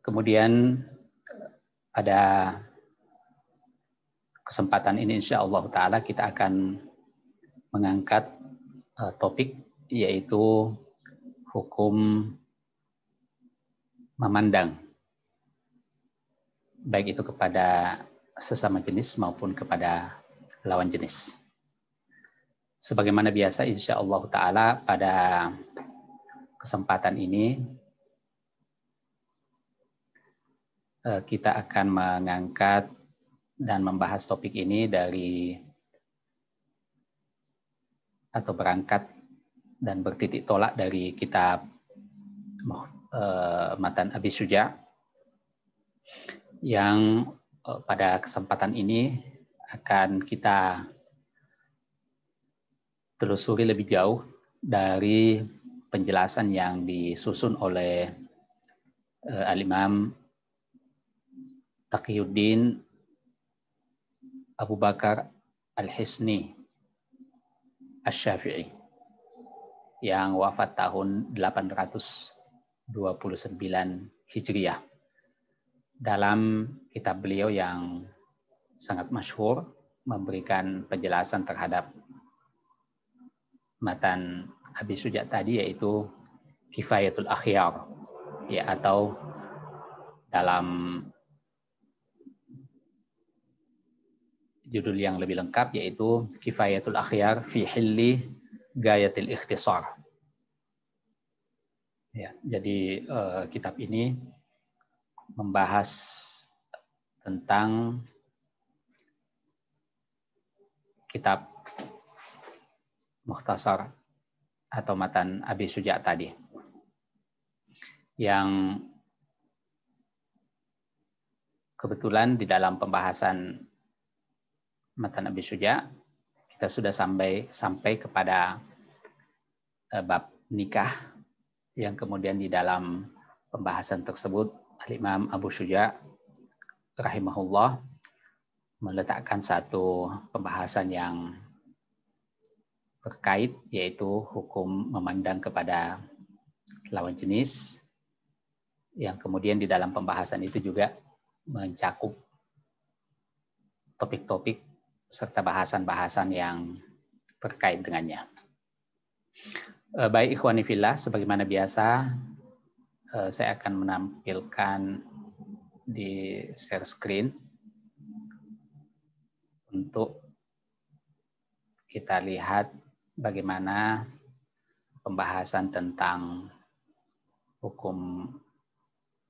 Kemudian pada kesempatan ini insya Allah Ta'ala kita akan mengangkat topik yaitu hukum memandang, baik itu kepada sesama jenis maupun kepada lawan jenis. Sebagaimana biasa insya Allah Ta'ala pada kesempatan ini kita akan mengangkat dan membahas topik ini dari atau berangkat dan bertitik tolak dari kitab Matan Abi Syuja yang pada kesempatan ini akan kita telusuri lebih jauh dari penjelasan yang disusun oleh Al-Imam Taqiyuddin Abu Bakar Al-Hisni Asy-Syafi'i yang wafat tahun 829 Hijriah. Dalam kitab beliau yang sangat masyhur memberikan penjelasan terhadap matan Abi Syuja tadi, yaitu Kifayatul Akhyar, ya, atau dalam judul yang lebih lengkap yaitu Kifayatul Akhyar fi Hilli Gayatil Ikhtisar. Ya, jadi kitab ini membahas tentang kitab Mukhtasar atau matan Abi Syuja tadi, yang kebetulan di dalam pembahasan matan Abi Syuja kita sudah sampai kepada bab nikah, yang kemudian di dalam pembahasan tersebut Al-Imam Abu Syuja rahimahullah meletakkan satu pembahasan yang terkait, yaitu hukum memandang kepada lawan jenis, yang kemudian di dalam pembahasan itu juga mencakup topik-topik serta bahasan-bahasan yang terkait dengannya. Baik ikhwani fillah, sebagaimana biasa saya akan menampilkan di share screen untuk kita lihat bagaimana pembahasan tentang hukum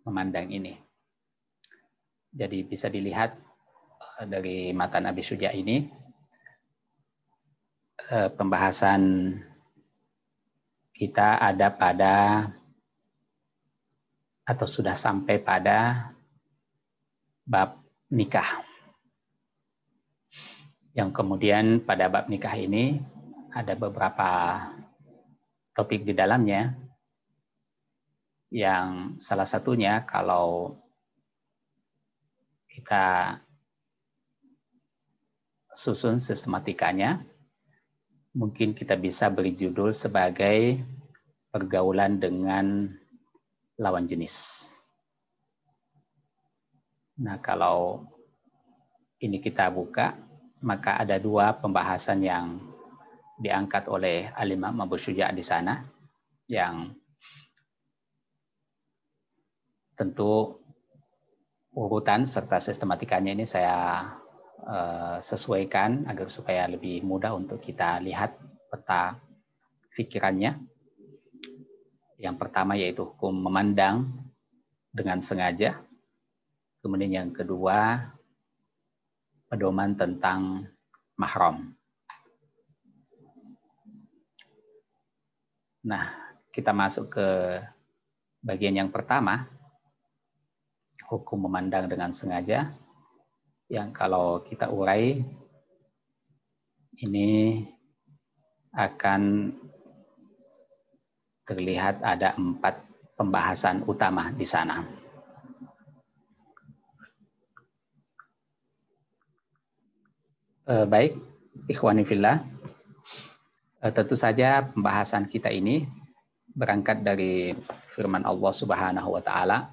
memandang ini. Jadi bisa dilihat dari matan Abi Syuja ini pembahasan kita ada pada atau sudah sampai pada bab nikah. Yang kemudian pada bab nikah ini ada beberapa topik di dalamnya, yang salah satunya kalau kita susun sistematikanya, mungkin kita bisa beri judul sebagai pergaulan dengan lawan jenis. Nah, kalau ini kita buka, maka ada dua pembahasan yang diangkat oleh Al-Imam Abu Syuja di sana, yang tentu urutan serta sistematikanya ini saya sesuaikan agar supaya lebih mudah untuk kita lihat peta pikirannya. Yang pertama yaitu hukum memandang dengan sengaja. Kemudian yang kedua, pedoman tentang mahram. Nah, kita masuk ke bagian yang pertama, hukum memandang dengan sengaja, yang kalau kita urai ini akan terlihat ada 4 pembahasan utama di sana. Baik, ikhwani fillah, tentu saja pembahasan kita ini berangkat dari firman Allah Subhanahu wa taala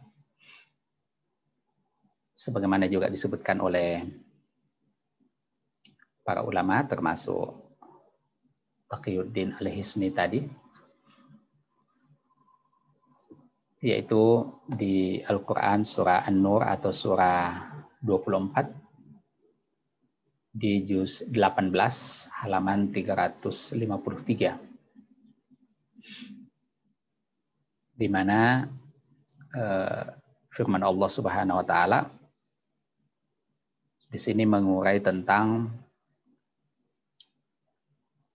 sebagaimana juga disebutkan oleh para ulama termasuk Taqiyuddin Al-Hisni tadi, yaitu di Al-Quran surah An-Nur atau surah 24 di juz 18 halaman 353, di mana firman Allah Subhanahu wa taala di sini mengurai tentang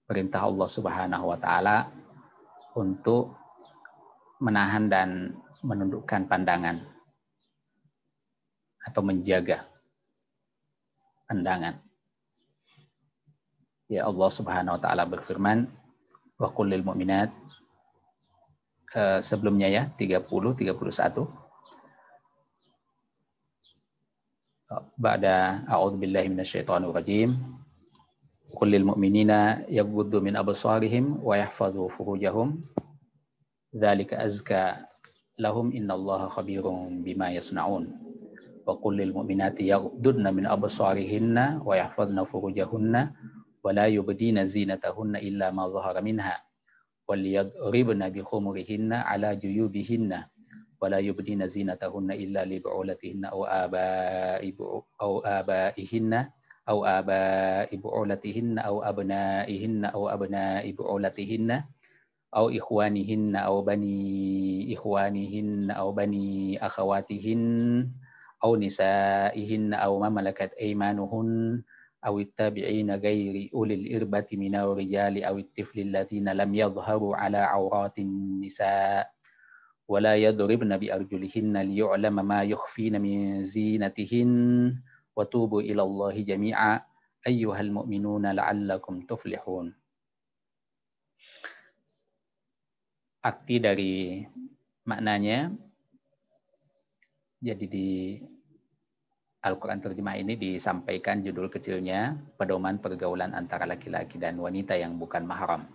perintah Allah Subhanahu wa taala untuk menahan dan menundukkan pandangan atau menjaga pandangan. Ya, Allah Subhanahu wa taala berfirman, wa qul lil mu'minat, sebelumnya ya 30 31, ba'da a'udzubillahi minasyaitonir rajim, qul lil mu'minina yaghuddu min absarihim wa yahfazu furujahum dzalika azka lahum innallaha khabirum bima yasnaun. Wa qul lil mu'minati yaghuddna min absarihinna wa yahfazna furujahunna wa la yubdina zinatahunna illa ma dhahara minha wal yadribna bi khumurihinna ala juyubihinna wa la yubdina zinatahunna illa li bu'ulatihinna aw abaihinna aw abai bu'ulatihinna aw abnaihinna aw abnai bu'ulatihinna aw ikhwanihinna aw bani ikhwanihinna aw bani akhawatihin aw nisaihinna aw ma malakat aymanuhun aw ittabi'ina ghairi ulil irbati minal rijali aw ittifli alladziina lam yadhharu ala auratin nisa wa la yadribna bi arjulihinna liyu'lama ma yukhfina min zinatihin wa tubu ila Allahi jami'a ayyuhal mu'minuna la'allakum tuflihun. Arti dari maknanya, jadi di Al-Quran terjemah ini disampaikan judul kecilnya, pedoman pergaulan antara laki-laki dan wanita yang bukan mahram.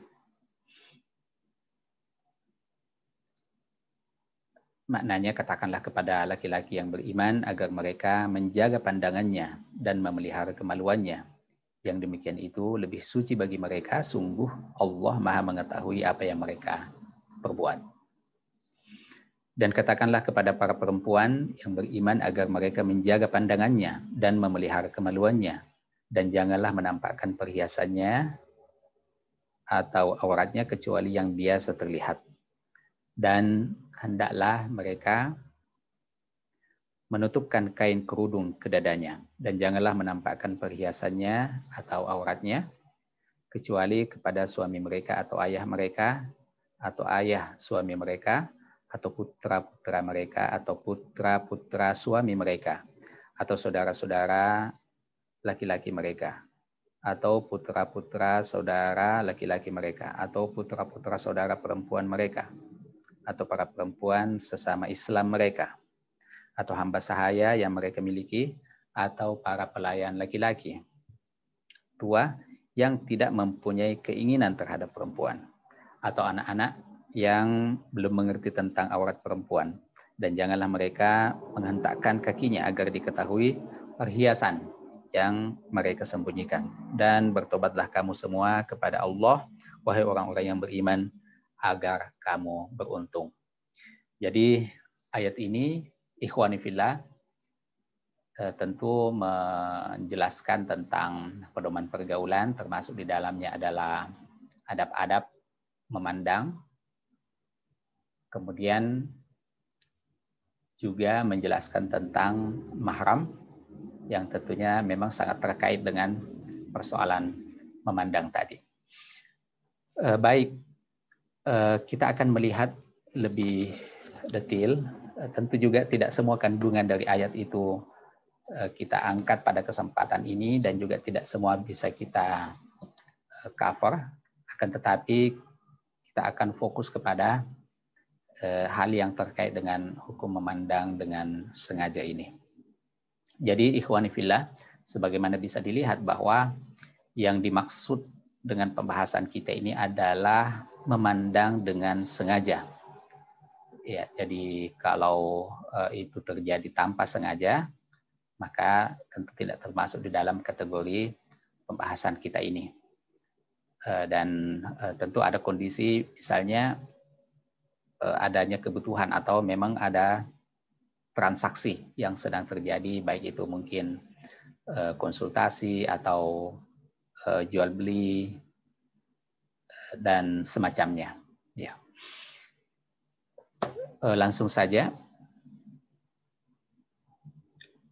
Maknanya, katakanlah kepada laki-laki yang beriman agar mereka menjaga pandangannya dan memelihara kemaluannya. Yang demikian itu lebih suci bagi mereka, sungguh Allah Maha mengetahui apa yang mereka perbuat. Dan katakanlah kepada para perempuan yang beriman agar mereka menjaga pandangannya dan memelihara kemaluannya, dan janganlah menampakkan perhiasannya atau auratnya kecuali yang biasa terlihat. Dan hendaklah mereka menutupkan kain kerudung ke dadanya, dan janganlah menampakkan perhiasannya atau auratnya kecuali kepada suami mereka atau ayah mereka, atau ayah suami mereka, atau putra-putra mereka, atau putra-putra suami mereka, atau saudara-saudara laki-laki mereka, atau putra-putra saudara laki-laki mereka, atau putra-putra saudara perempuan mereka, atau para perempuan sesama Islam mereka, atau hamba sahaya yang mereka miliki, atau para pelayan laki-laki tua yang tidak mempunyai keinginan terhadap perempuan, atau anak-anak yang belum mengerti tentang aurat perempuan, dan janganlah mereka menghentakkan kakinya agar diketahui perhiasan yang mereka sembunyikan. Dan bertobatlah kamu semua kepada Allah, wahai orang-orang yang beriman, agar kamu beruntung. Jadi ayat ini, ikhwani fillah, tentu menjelaskan tentang pedoman pergaulan, termasuk di dalamnya adalah adab-adab memandang. Kemudian juga menjelaskan tentang mahram yang tentunya memang sangat terkait dengan persoalan memandang tadi. Baik, kita akan melihat lebih detail. Tentu juga tidak semua kandungan dari ayat itu kita angkat pada kesempatan ini, dan juga tidak semua bisa kita cover. Akan tetapi kita akan fokus kepada hal yang terkait dengan hukum memandang dengan sengaja ini. Jadi ikhwani fillah, sebagaimana bisa dilihat bahwa yang dimaksud dengan pembahasan kita ini adalah memandang dengan sengaja. Ya, jadi kalau itu terjadi tanpa sengaja, maka tentu tidak termasuk di dalam kategori pembahasan kita ini. Dan tentu ada kondisi misalnya adanya kebutuhan atau memang ada transaksi yang sedang terjadi, baik itu mungkin konsultasi atau jual beli dan semacamnya. Ya. Langsung saja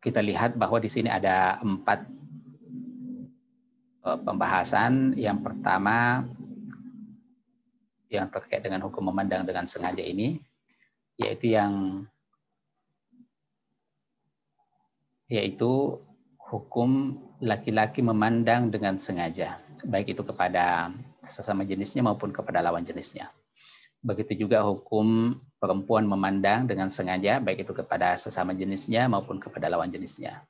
kita lihat bahwa di sini ada 4 pembahasan. Yang pertama yang terkait dengan hukum memandang dengan sengaja ini, yaitu hukum laki-laki memandang dengan sengaja, baik itu kepada sesama jenisnya maupun kepada lawan jenisnya. Begitu juga hukum perempuan memandang dengan sengaja, baik itu kepada sesama jenisnya maupun kepada lawan jenisnya.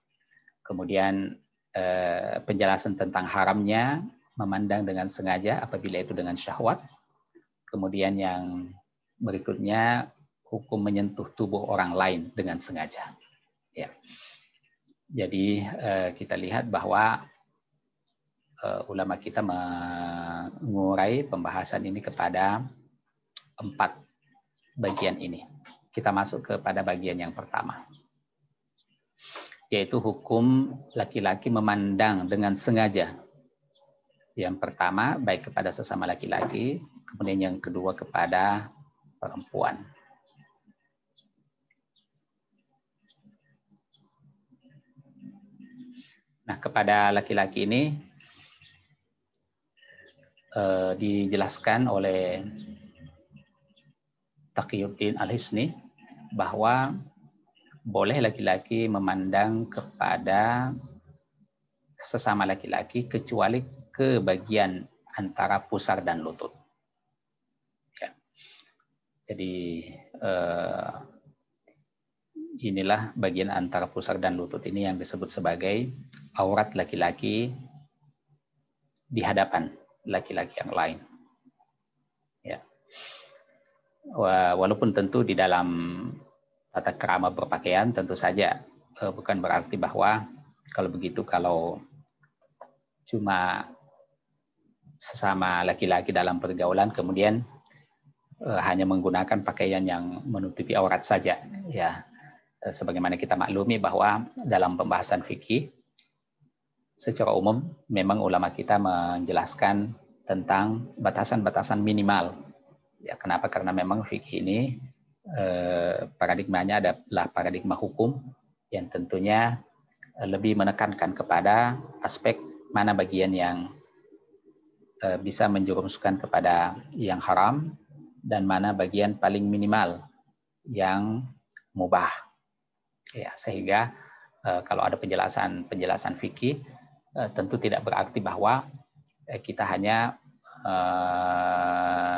Kemudian penjelasan tentang haramnya memandang dengan sengaja apabila itu dengan syahwat. Kemudian yang berikutnya hukum menyentuh tubuh orang lain dengan sengaja. Ya. Jadi kita lihat bahwa ulama kita mengurai pembahasan ini kepada 4 bagian ini. Kita masuk kepada bagian yang pertama, yaitu hukum laki-laki memandang dengan sengaja. Yang pertama, baik kepada sesama laki-laki, kemudian yang kedua kepada perempuan. Nah, kepada laki-laki ini dijelaskan oleh Taqiyuddin Al-Hisni bahwa boleh laki-laki memandang kepada sesama laki-laki kecuali ke bagian antara pusar dan lutut. Ya. Jadi inilah bagian antara pusar dan lutut ini yang disebut sebagai aurat laki-laki di hadapan laki-laki yang lain. Ya. Walaupun tentu di dalam tata krama berpakaian tentu saja bukan berarti bahwa kalau cuma sesama laki-laki dalam pergaulan kemudian hanya menggunakan pakaian yang menutupi aurat saja, ya. Sebagaimana kita maklumi bahwa dalam pembahasan fikih secara umum memang ulama kita menjelaskan tentang batasan-batasan minimal. Ya, kenapa? Karena memang fikih ini paradigmanya adalah paradigma hukum yang tentunya lebih menekankan kepada aspek mana bagian yang bisa menjerumuskan kepada yang haram dan mana bagian paling minimal yang mubah. Ya, sehingga kalau ada penjelasan fikih tentu tidak berarti bahwa kita hanya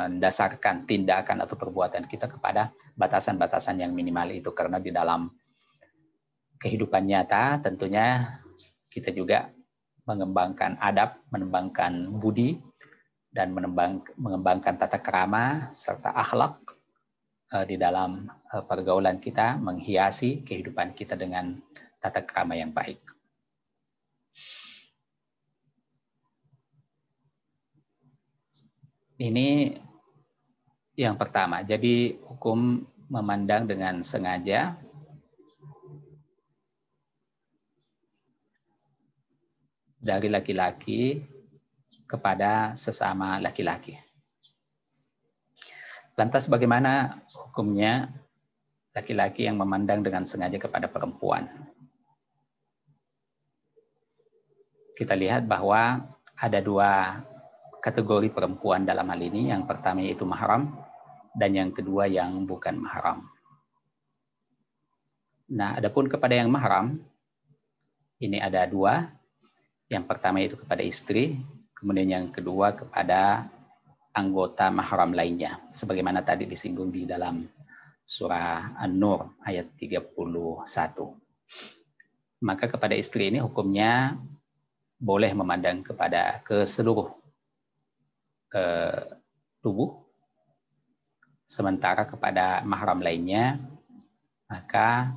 mendasarkan tindakan atau perbuatan kita kepada batasan-batasan yang minimal itu, karena di dalam kehidupan nyata tentunya kita juga mengembangkan adab, mengembangkan budi, dan mengembangkan tata krama serta akhlak di dalam pergaulan kita, menghiasi kehidupan kita dengan tata krama yang baik. Ini yang pertama. Jadi hukum memandang dengan sengaja dari laki-laki kepada sesama laki-laki. Lantas bagaimana hukumnya laki-laki yang memandang dengan sengaja kepada perempuan? Kita lihat bahwa ada 2 kategori perempuan dalam hal ini. Yang pertama yaitu mahram dan yang kedua yang bukan mahram. Nah, adapun kepada yang mahram ini ada 2. Yang pertama itu kepada istri, kemudian yang kedua kepada anggota mahram lainnya, sebagaimana tadi disinggung di dalam surah An-Nur ayat 31. Maka kepada istri ini hukumnya boleh memandang ke seluruh tubuh, sementara kepada mahram lainnya maka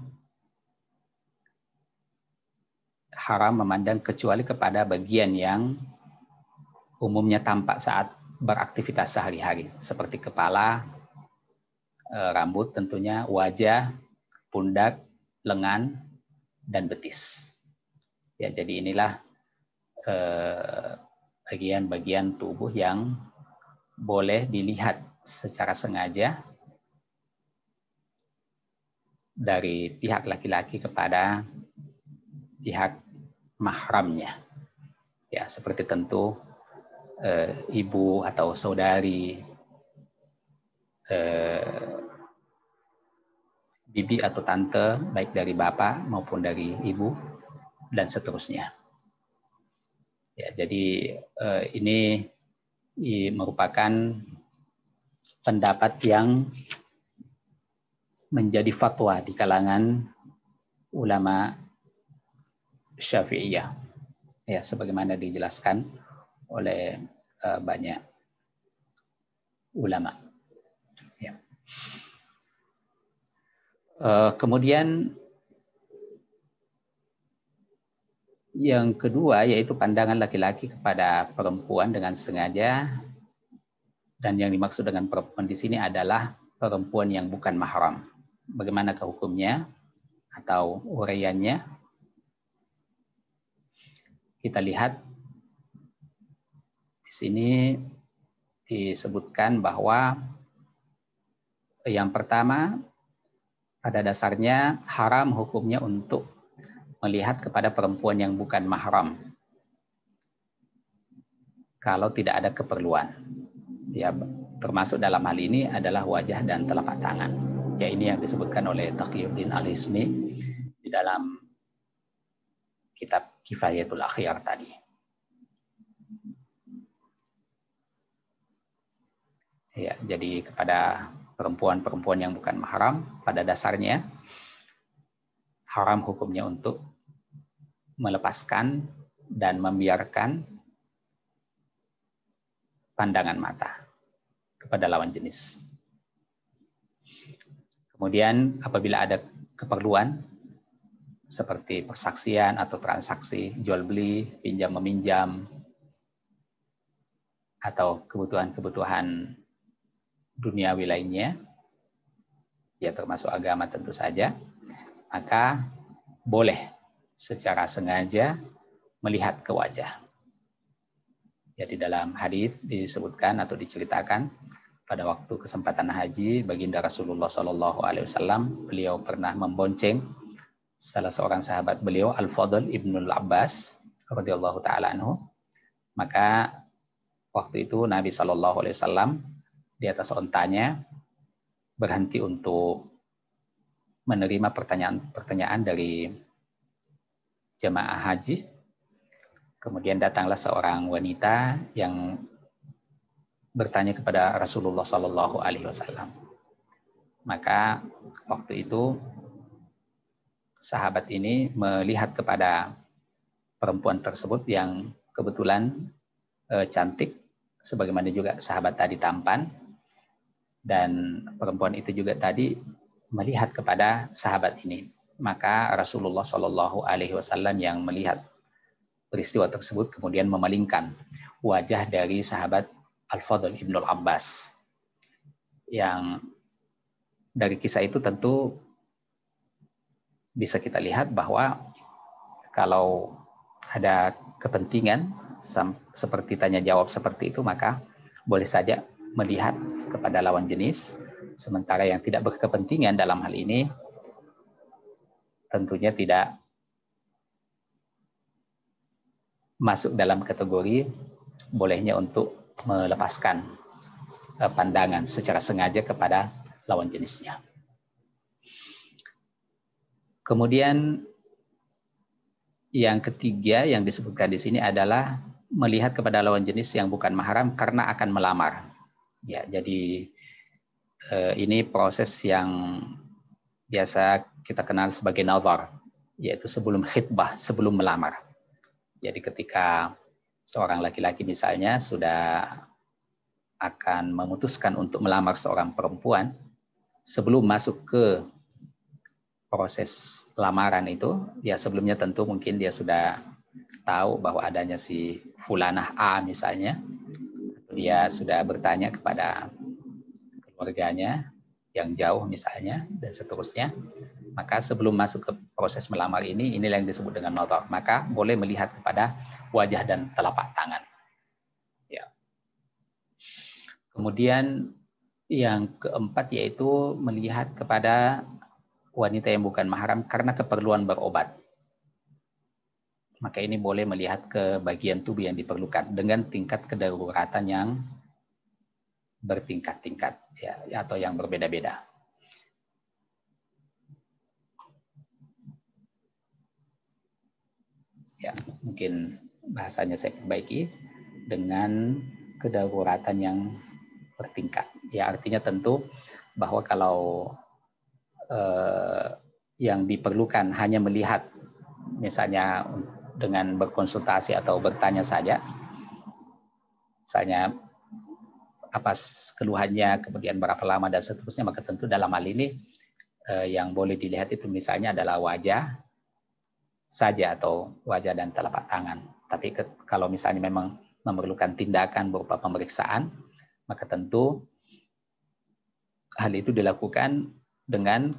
haram memandang kecuali kepada bagian yang umumnya tampak saat beraktivitas sehari-hari, seperti kepala, rambut tentunya, wajah, pundak, lengan, dan betis. Ya, jadi inilah bagian-bagian tubuh yang boleh dilihat secara sengaja dari pihak laki-laki kepada pihak mahramnya. Ya, seperti tentu ibu atau saudari, bibi atau tante, baik dari bapak maupun dari ibu, dan seterusnya. Ya, jadi ini merupakan pendapat yang menjadi fatwa di kalangan ulama Syafi'iyah, ya, sebagaimana dijelaskan oleh banyak ulama. Ya. Kemudian yang kedua yaitu pandangan laki-laki kepada perempuan dengan sengaja, dan yang dimaksud dengan perempuan di sini adalah perempuan yang bukan mahram. Bagaimana hukumnya atau uraiannya? Kita lihat di sini disebutkan bahwa yang pertama, pada dasarnya haram hukumnya untuk melihat kepada perempuan yang bukan mahram kalau tidak ada keperluan. Ya, termasuk dalam hal ini adalah wajah dan telapak tangan. Ya, ini yang disebutkan oleh Taqiyuddin Al-Hisni di dalam kitab Kifayatul Akhyar tadi. Ya, jadi kepada perempuan-perempuan yang bukan mahram, pada dasarnya haram hukumnya untuk melepaskan dan membiarkan pandangan mata kepada lawan jenis. Kemudian apabila ada keperluan seperti persaksian atau transaksi jual beli, pinjam meminjam, atau kebutuhan-kebutuhan duniawi lainnya, ya termasuk agama tentu saja, maka boleh secara sengaja melihat ke wajah. Jadi dalam hadis disebutkan atau diceritakan pada waktu kesempatan haji baginda Rasulullah SAW, beliau pernah membonceng salah seorang sahabat beliau, Al-Fadl Ibnul Abbas radhiyallahu taala anhu. Maka waktu itu Nabi SAW di atas ontanya berhenti untuk menerima pertanyaan dari jemaah haji. Kemudian datanglah seorang wanita yang bertanya kepada Rasulullah SAW. Maka waktu itu sahabat ini melihat kepada perempuan tersebut yang kebetulan cantik, sebagaimana juga sahabat tadi tampan, dan perempuan itu juga tadi melihat kepada sahabat ini. Maka Rasulullah SAW yang melihat peristiwa tersebut kemudian memalingkan wajah dari sahabat Al-Fadl Ibnul Abbas. Yang dari kisah itu tentu bisa kita lihat bahwa kalau ada kepentingan seperti tanya jawab seperti itu, maka boleh saja melihat kepada lawan jenis, sementara yang tidak berkepentingan dalam hal ini tentunya tidak masuk dalam kategori bolehnya untuk melepaskan pandangan secara sengaja kepada lawan jenisnya. Kemudian yang ketiga yang disebutkan di sini adalah melihat kepada lawan jenis yang bukan mahram karena akan melamar. Ya, jadi ini proses yang biasa kita kenal sebagai nazar, yaitu sebelum khitbah, sebelum melamar. Jadi ketika seorang laki-laki misalnya sudah akan memutuskan untuk melamar seorang perempuan, sebelum masuk ke proses lamaran itu, ya sebelumnya tentu mungkin dia sudah tahu bahwa adanya si fulanah A misalnya, dia sudah bertanya kepada keluarganya yang jauh misalnya, dan seterusnya. Maka sebelum masuk ke proses melamar ini, inilah yang disebut dengan nazar. Maka boleh melihat kepada wajah dan telapak tangan. Ya. Kemudian yang keempat yaitu melihat kepada wanita yang bukan mahram karena keperluan berobat. Maka ini boleh melihat ke bagian tubuh yang diperlukan dengan tingkat kedaruratan yang bertingkat-tingkat, ya, atau yang berbeda-beda. Ya, mungkin bahasanya saya perbaiki dengan kedaruratan yang bertingkat. Ya, artinya tentu bahwa kalau yang diperlukan hanya melihat, misalnya dengan berkonsultasi atau bertanya saja, misalnya apa keluhannya, kemudian berapa lama dan seterusnya, maka tentu dalam hal ini yang boleh dilihat itu misalnya adalah wajah saja atau wajah dan telapak tangan. Tapi kalau misalnya memang memerlukan tindakan berupa pemeriksaan, maka tentu hal itu dilakukan dengan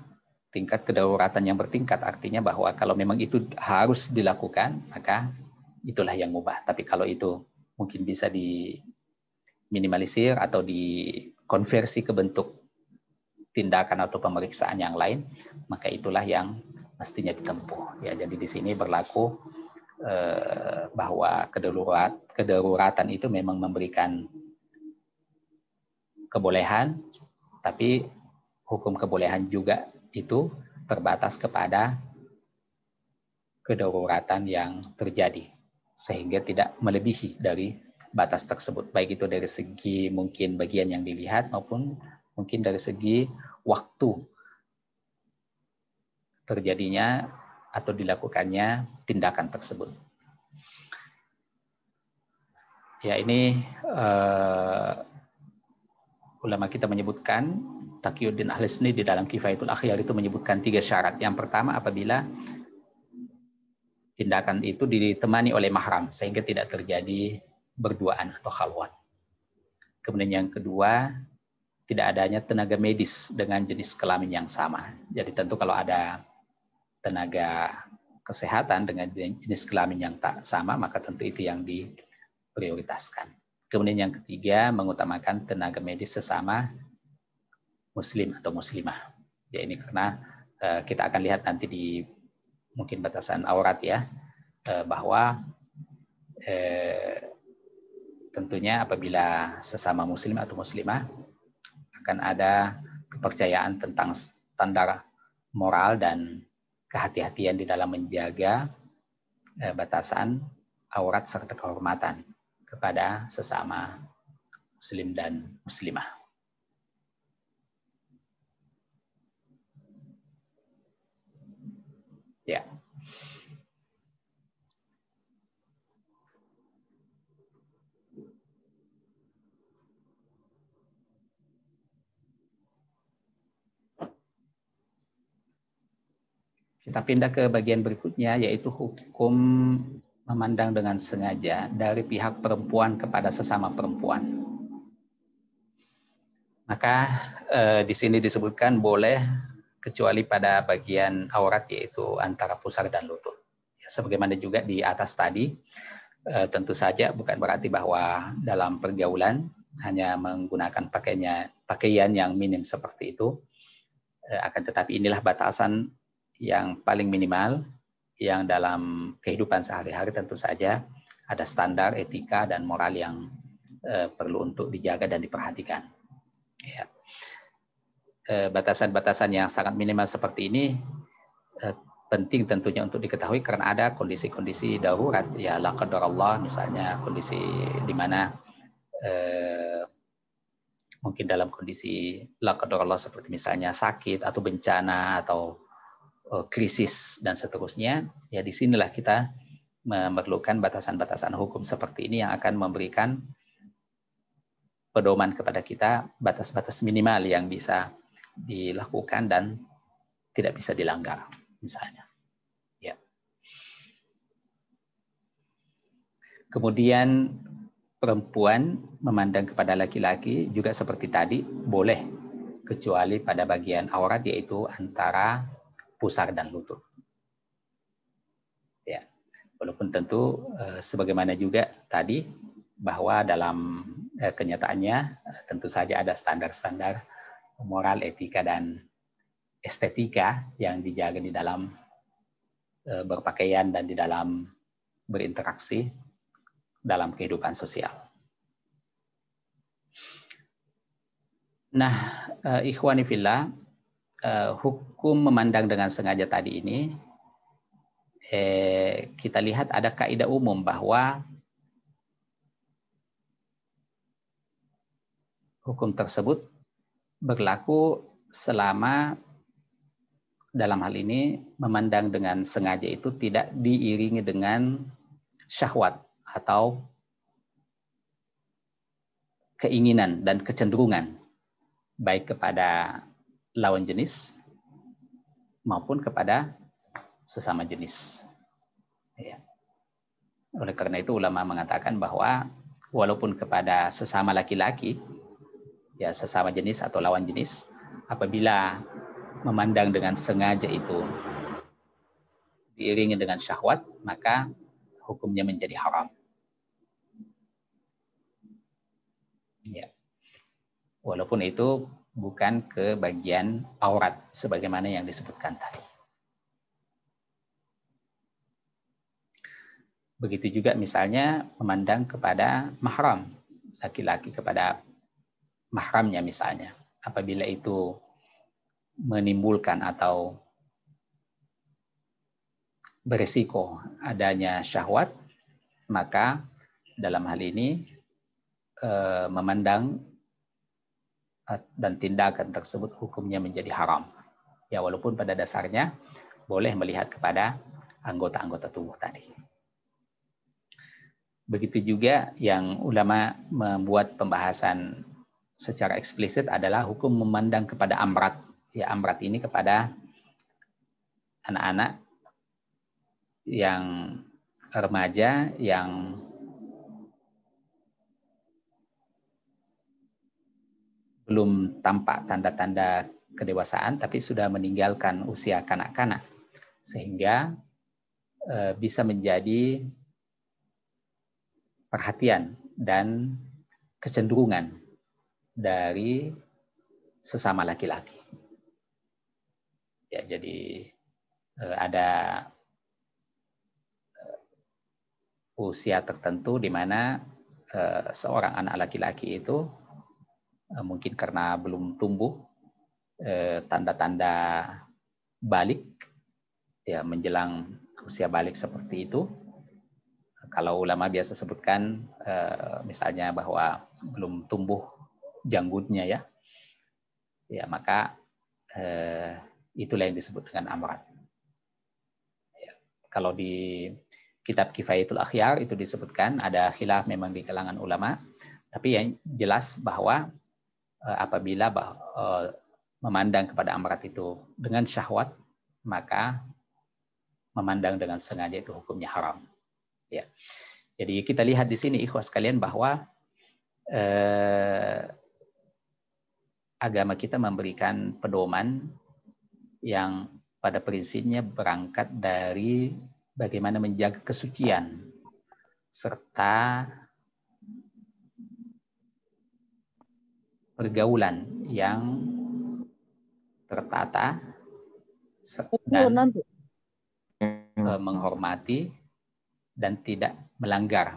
tingkat kedaruratan yang bertingkat. Artinya bahwa kalau memang itu harus dilakukan, maka itulah yang mubah. Tapi kalau itu mungkin bisa diminimalisir atau dikonversi ke bentuk tindakan atau pemeriksaan yang lain, maka itulah yang mestinya ditempuh. Ya, jadi di sini berlaku bahwa kedaruratan itu memang memberikan kebolehan, tapi hukum kebolehan juga itu terbatas kepada kedaruratan yang terjadi, sehingga tidak melebihi dari batas tersebut, baik itu dari segi mungkin bagian yang dilihat maupun mungkin dari segi waktu terjadinya atau dilakukannya tindakan tersebut. Ya, ini ulama kita menyebutkan, Taqiyuddin Ahl-Isni di dalam Kifayatul Akhyar itu menyebutkan 3 syarat. Yang pertama, apabila tindakan itu ditemani oleh mahram sehingga tidak terjadi berduaan atau khalwat. Kemudian yang kedua, tidak adanya tenaga medis dengan jenis kelamin yang sama. Jadi tentu kalau ada tenaga kesehatan dengan jenis kelamin yang tak sama, maka tentu itu yang diprioritaskan. Kemudian yang ketiga, mengutamakan tenaga medis sesama muslim atau muslimah. Ya, ini karena kita akan lihat nanti di mungkin batasan aurat ya, bahwa tentunya apabila sesama muslim atau muslimah akan ada kepercayaan tentang standar moral dan kehati-hatian di dalam menjaga batasan aurat serta kehormatan kepada sesama muslim dan muslimah. Ya. Kita pindah ke bagian berikutnya, yaitu hukum memandang dengan sengaja dari pihak perempuan kepada sesama perempuan. Maka di sini disebutkan boleh kecuali pada bagian aurat, yaitu antara pusar dan lutut. Ya, sebagaimana juga di atas tadi, tentu saja bukan berarti bahwa dalam pergaulan hanya menggunakan pakaian yang minim seperti itu. Akan tetapi inilah batasan yang paling minimal yang dalam kehidupan sehari-hari tentu saja ada standar etika dan moral yang perlu untuk dijaga dan diperhatikan. Ya. Batasan-batasan yang sangat minimal seperti ini penting tentunya untuk diketahui karena ada kondisi-kondisi darurat, ya la qadarullah, misalnya kondisi di mana mungkin dalam kondisi la qadarullah seperti misalnya sakit atau bencana atau krisis dan seterusnya, ya disinilah kita memerlukan batasan-batasan hukum seperti ini yang akan memberikan pedoman kepada kita batas-batas minimal yang bisa dilakukan dan tidak bisa dilanggar, misalnya. Ya. Kemudian perempuan memandang kepada laki-laki juga seperti tadi, boleh, kecuali pada bagian aurat, yaitu antara pusar dan lutut. Ya. Walaupun tentu sebagaimana juga tadi, bahwa dalam kenyataannya tentu saja ada standar-standar moral, etika, dan estetika yang dijaga di dalam berpakaian dan di dalam berinteraksi dalam kehidupan sosial. Nah, ikhwani fillah, hukum memandang dengan sengaja tadi ini, kita lihat ada kaidah umum bahwa hukum tersebut berlaku selama dalam hal ini memandang dengan sengaja itu tidak diiringi dengan syahwat atau keinginan dan kecenderungan baik kepada lawan jenis maupun kepada sesama jenis. Ya. Oleh karena itu ulama mengatakan bahwa walaupun kepada sesama laki-laki, ya sesama jenis atau lawan jenis, apabila memandang dengan sengaja itu diiringi dengan syahwat, maka hukumnya menjadi haram. Ya. Walaupun itu bukan ke bagian aurat sebagaimana yang disebutkan tadi. Begitu juga misalnya memandang kepada mahram, laki-laki kepada mahramnya misalnya. Apabila itu menimbulkan atau berisiko adanya syahwat, maka dalam hal ini memandang dan tindakan tersebut hukumnya menjadi haram. Ya, walaupun pada dasarnya boleh melihat kepada anggota-anggota tubuh tadi. Begitu juga yang ulama membuat pembahasan secara eksplisit adalah hukum memandang kepada amrat. Ya, amrat ini kepada anak-anak yang remaja yang belum tampak tanda-tanda kedewasaan tapi sudah meninggalkan usia kanak-kanak, sehingga bisa menjadi perhatian dan kecenderungan dari sesama laki-laki. Ya, jadi ada usia tertentu di mana seorang anak laki-laki itu mungkin karena belum tumbuh tanda-tanda balik, ya menjelang usia balik seperti itu. Kalau ulama biasa sebutkan misalnya bahwa belum tumbuh janggutnya, ya maka itulah yang disebut dengan amrat. Ya, kalau di kitab Kifayatul Akhyar itu disebutkan, ada khilaf memang di kalangan ulama, tapi yang jelas bahwa apabila memandang kepada amrat itu dengan syahwat, maka memandang dengan sengaja itu hukumnya haram. Ya. Jadi kita lihat di sini ikhwas sekalian bahwa agama kita memberikan pedoman yang pada prinsipnya berangkat dari bagaimana menjaga kesucian serta pergaulan yang tertata dan menghormati dan tidak melanggar.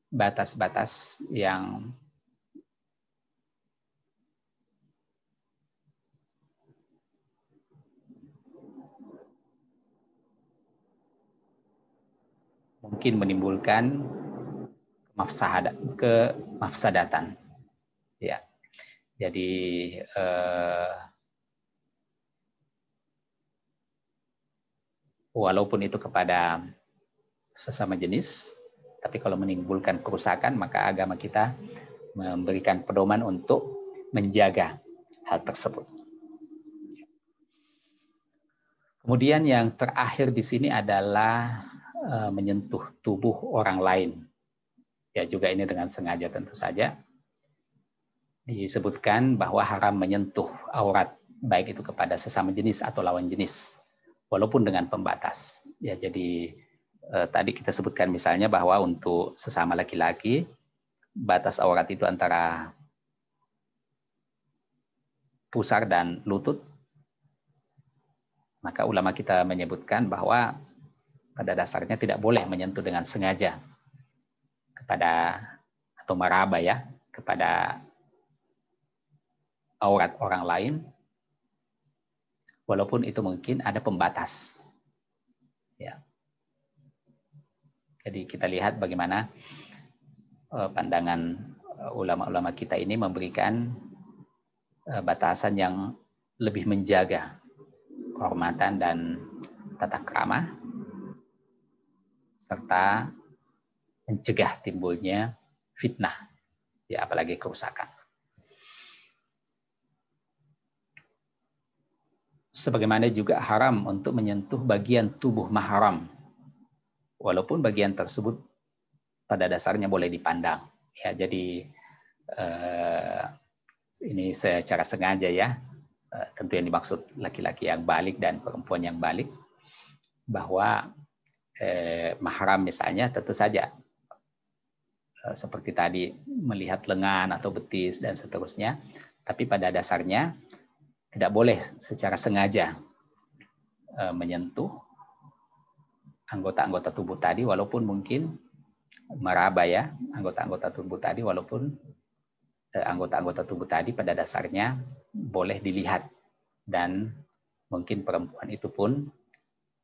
Batas-batas yang mungkin menimbulkan kemafsadatan. Ya. Jadi walaupun itu kepada sesama jenis, Tapi kalau menimbulkan kerusakan, maka agama kita memberikan pedoman untuk menjaga hal tersebut. Kemudian yang terakhir di sini adalah menyentuh tubuh orang lain. Ya, juga ini dengan sengaja tentu saja. Disebutkan bahwa haram menyentuh aurat, baik itu kepada sesama jenis atau lawan jenis, walaupun dengan pembatas. Ya, jadi tadi kita sebutkan misalnya bahwa untuk sesama laki-laki, batas aurat itu antara pusar dan lutut. Maka ulama kita menyebutkan bahwa pada dasarnya tidak boleh menyentuh dengan sengaja kepada atau meraba ya kepada aurat orang lain, walaupun itu mungkin ada pembatas. Ya. Jadi kita lihat bagaimana pandangan ulama-ulama kita ini memberikan batasan yang lebih menjaga kehormatan dan tata krama, serta mencegah timbulnya fitnah, ya apalagi kerusakan. Sebagaimana juga haram untuk menyentuh bagian tubuh mahram, walaupun bagian tersebut pada dasarnya boleh dipandang. Ya, jadi ini secara sengaja ya, tentu yang dimaksud laki-laki yang balik dan perempuan yang balik, bahwa mahram misalnya tentu saja seperti tadi melihat lengan atau betis dan seterusnya, tapi pada dasarnya tidak boleh secara sengaja menyentuh anggota-anggota tubuh tadi, walaupun mungkin meraba ya anggota-anggota tubuh tadi, walaupun anggota-anggota tubuh tadi pada dasarnya boleh dilihat, dan mungkin perempuan itu pun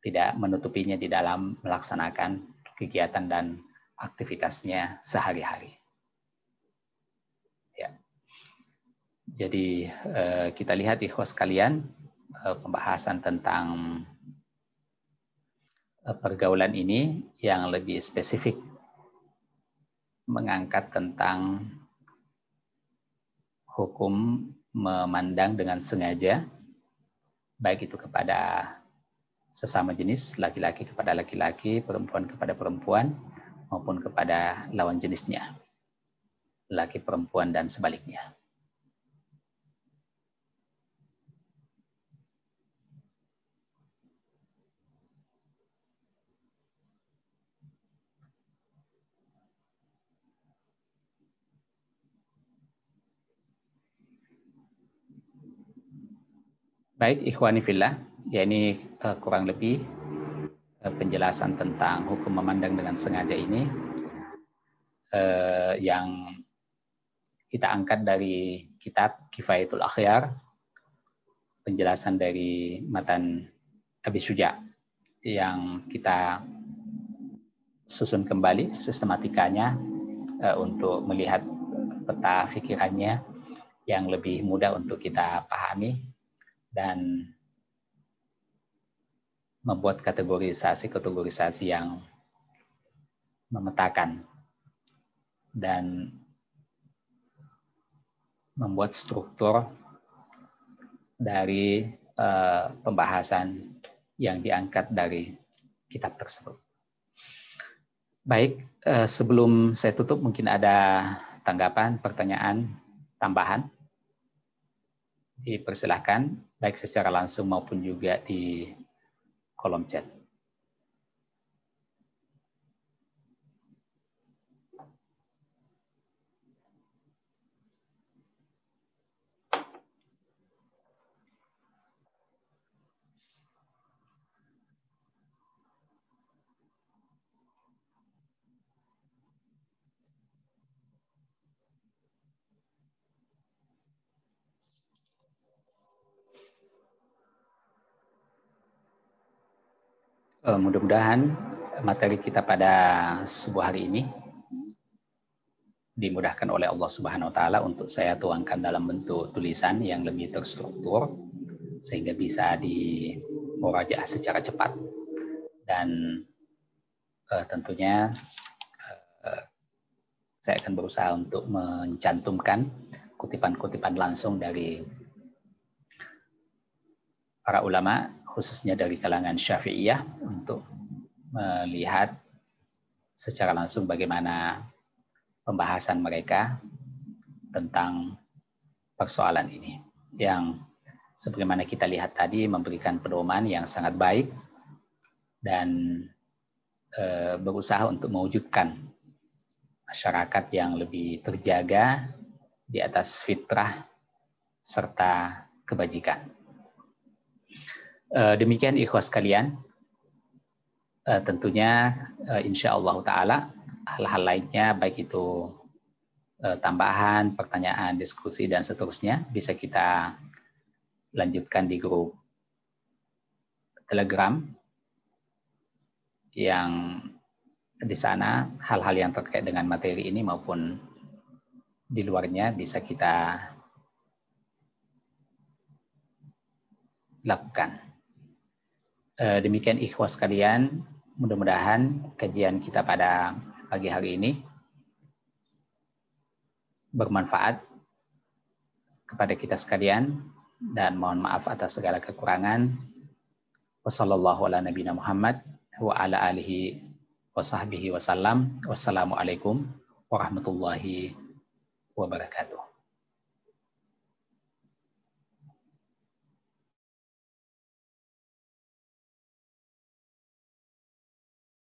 tidak menutupinya di dalam melaksanakan kegiatan dan aktivitasnya sehari-hari. Ya. Jadi kita lihat ikhwas sekalian, pembahasan tentang pergaulan ini yang lebih spesifik mengangkat tentang hukum memandang dengan sengaja, baik itu kepada sesama jenis, laki-laki kepada laki-laki, perempuan kepada perempuan, maupun kepada lawan jenisnya, laki perempuan dan sebaliknya. Baik, ikhwani fillah, ya ini kurang lebih penjelasan tentang hukum memandang dengan sengaja ini yang kita angkat dari kitab Kifayatul Akhyar, penjelasan dari matan Abi Syuja yang kita susun kembali sistematikanya untuk melihat peta pikirannya yang lebih mudah untuk kita pahami, dan membuat kategorisasi yang memetakan dan membuat struktur dari pembahasan yang diangkat dari kitab tersebut. Baik, sebelum saya tutup mungkin ada tanggapan, pertanyaan, tambahan. Dipersilahkan baik secara langsung maupun juga di kolom chat. Mudah-mudahan materi kita pada subuh hari ini dimudahkan oleh Allah Subhanahu wa taala untuk saya tuangkan dalam bentuk tulisan yang lebih terstruktur sehingga bisa dimurajaah secara cepat, dan tentunya saya akan berusaha untuk mencantumkan kutipan-kutipan langsung dari para ulama, khususnya dari kalangan Syafi'iyah, untuk melihat secara langsung bagaimana pembahasan mereka tentang persoalan ini, yang sebagaimana kita lihat tadi memberikan pedoman yang sangat baik dan berusaha untuk mewujudkan masyarakat yang lebih terjaga di atas fitrah serta kebajikan. Demikian ikhwas sekalian, tentunya insya Allah Ta'ala hal-hal lainnya baik itu tambahan, pertanyaan, diskusi, dan seterusnya bisa kita lanjutkan di grup Telegram yang di sana hal-hal yang terkait dengan materi ini maupun di luarnya bisa kita lakukan. Demikian ikhwas sekalian, mudah-mudahan kajian kita pada pagi hari ini bermanfaat kepada kita sekalian, dan mohon maaf atas segala kekurangan. Wassallallahu ala nabiyina Muhammad wa ala alihi wa sahbihi wasallam. Wassalamualaikum warahmatullahi wabarakatuh.